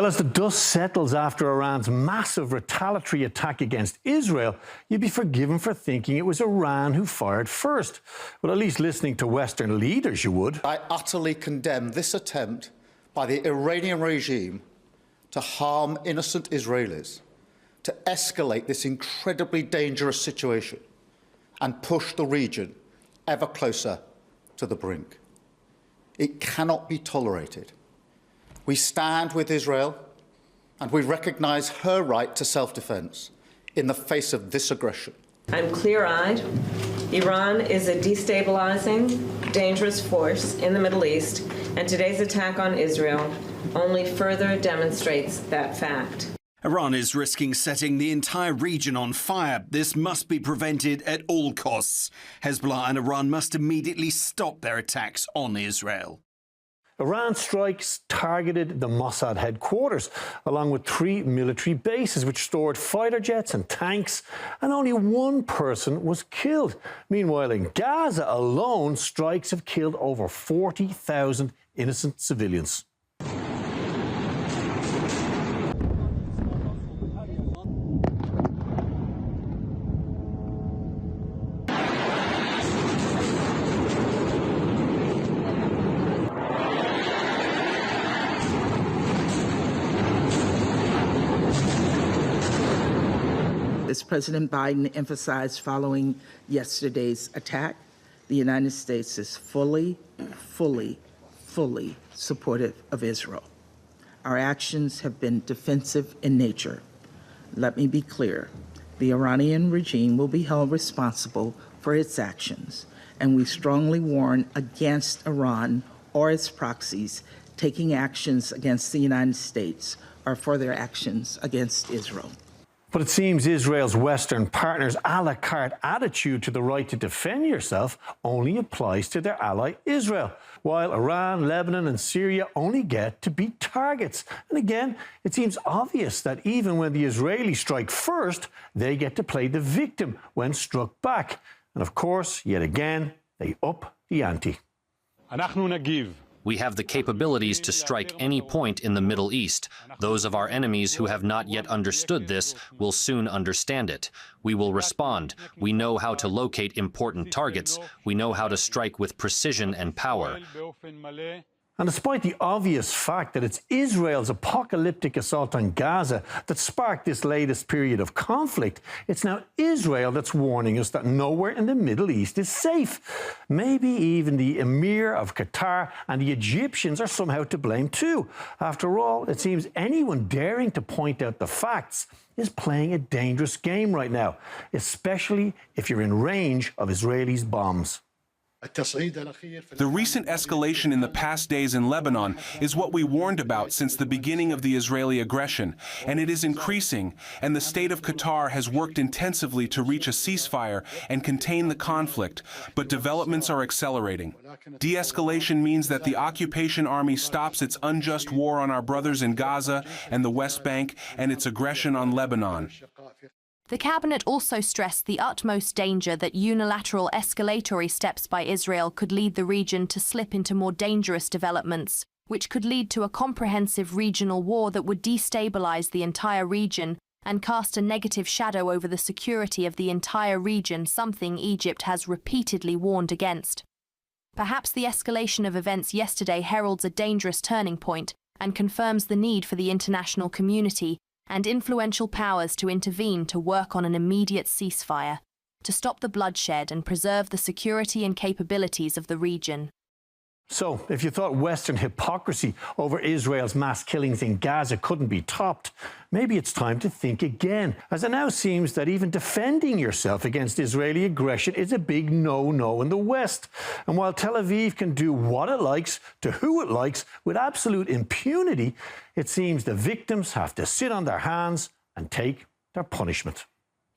As the dust settles after Iran's massive retaliatory attack against Israel, you'd be forgiven for thinking it was Iran who fired first. Well, at least listening to Western leaders, you would. I utterly condemn this attempt by the Iranian regime to harm innocent Israelis, to escalate this incredibly dangerous situation and push the region ever closer to the brink. It cannot be tolerated. We stand with Israel and we recognise her right to self-defence in the face of this aggression. I'm clear-eyed. Iran is a destabilizing, dangerous force in the Middle East, and today's attack on Israel only further demonstrates that fact. Iran is risking setting the entire region on fire. This must be prevented at all costs. Hezbollah and Iran must immediately stop their attacks on Israel. Iran's strikes targeted the Mossad headquarters, along with 3 military bases which stored fighter jets and tanks, and only 1 person was killed. Meanwhile, in Gaza alone, strikes have killed over 40,000 innocent civilians. As President Biden emphasized following yesterday's attack, the United States is fully supportive of Israel. Our actions have been defensive in nature. Let me be clear. The Iranian regime will be held responsible for its actions, and we strongly warn against Iran or its proxies taking actions against the United States or further actions against Israel. But it seems Israel's Western partners' a la carte attitude to the right to defend yourself only applies to their ally Israel, while Iran, Lebanon and Syria only get to be targets. And again, it seems obvious that even when the Israelis strike first, they get to play the victim when struck back. And of course, yet again, they up the ante. We have the capabilities to strike any point in the Middle East. Those of our enemies who have not yet understood this will soon understand it. We will respond. We know how to locate important targets. We know how to strike with precision and power. And despite the obvious fact that it's Israel's apocalyptic assault on Gaza that sparked this latest period of conflict, it's now Israel that's warning us that nowhere in the Middle East is safe. Maybe even the Emir of Qatar and the Egyptians are somehow to blame too. After all, it seems anyone daring to point out the facts is playing a dangerous game right now, especially if you're in range of Israelis' bombs. The recent escalation in the past days in Lebanon is what we warned about since the beginning of the Israeli aggression, and it is increasing, and the state of Qatar has worked intensively to reach a ceasefire and contain the conflict, but developments are accelerating. De-escalation means that the occupation army stops its unjust war on our brothers in Gaza and the West Bank and its aggression on Lebanon. The cabinet also stressed the utmost danger that unilateral escalatory steps by Israel could lead the region to slip into more dangerous developments, which could lead to a comprehensive regional war that would destabilize the entire region and cast a negative shadow over the security of the entire region, something Egypt has repeatedly warned against. Perhaps the escalation of events yesterday heralds a dangerous turning point and confirms the need for the international community and influential powers to intervene to work on an immediate ceasefire, to stop the bloodshed and preserve the security and capabilities of the region. So, if you thought Western hypocrisy over Israel's mass killings in Gaza couldn't be topped, maybe it's time to think again, as it now seems that even defending yourself against Israeli aggression is a big no-no in the West. And while Tel Aviv can do what it likes to who it likes with absolute impunity, it seems the victims have to sit on their hands and take their punishment.